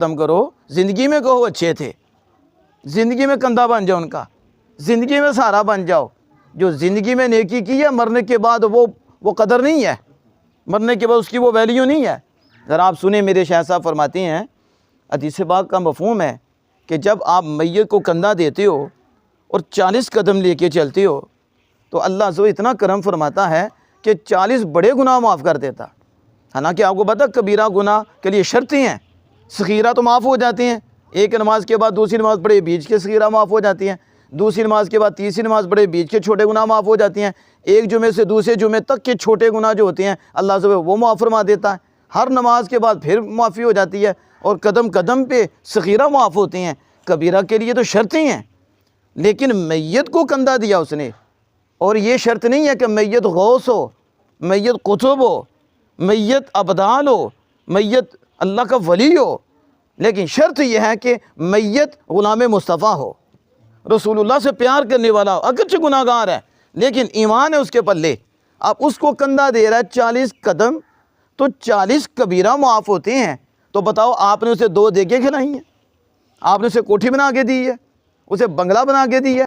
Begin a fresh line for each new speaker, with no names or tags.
ختم کرو، زندگی میں کہو اچھے تھے، زندگی میں کندھا بن جاؤ ان کا، زندگی میں سہارا بن جاؤ۔ جو زندگی میں نیکی کی ہے مرنے کے بعد وہ قدر نہیں ہے، مرنے کے بعد اس کی وہ ویلیو نہیں ہے۔ ذرا آپ سنیں، میرے شیخ صاحب فرماتے ہیں حدیث پاک کا مفہوم ہے کہ جب آپ میت کو کندھا دیتے ہو اور 40 قدم لے کے چلتے ہو تو اللہ سے اتنا کرم فرماتا ہے کہ 40 بڑے گناہ معاف کر دیتا۔ حالانکہ آپ کو پتہ کبیرہ گناہ کے لیے شرطیں ہیں، صغیرہ تو معاف ہو جاتی ہیں، ایک نماز کے بعد دوسری نماز پڑھے بیچ کے صغیرہ معاف ہو جاتی ہیں، دوسری نماز کے بعد تیسری نماز پڑھے بیچ کے چھوٹے گناہ معاف ہو جاتی ہیں، ایک جمعے سے دوسرے جمعے تک کے چھوٹے گناہ جو ہوتے ہیں اللہ سے وہ معاف فرما دیتا ہے، ہر نماز کے بعد پھر معافی ہو جاتی ہے، اور قدم قدم پہ صغیرہ معاف ہوتے ہیں۔ کبیرہ کے لیے تو شرطیں ہیں، لیکن میت کو کندھا دیا اس نے، اور یہ شرط نہیں ہے کہ میت غوث ہو، میت قطب ہو، میت ابدال ہو، میت اللہ کا ولی ہو، لیکن شرط یہ ہے کہ میت غلام مصطفیٰ ہو، رسول اللہ سے پیار کرنے والا ہو، اگرچہ گناہ گار ہے لیکن ایمان ہے اس کے پلے۔ اب اس کو کندھا دے رہا ہے 40 قدم، تو 40 کبیرہ معاف ہوتے ہیں۔ تو بتاؤ آپ نے اسے 2 دیگیں کھلائی ہیں، آپ نے اسے کوٹھی بنا کے دی ہے، اسے بنگلہ بنا کے دی ہے۔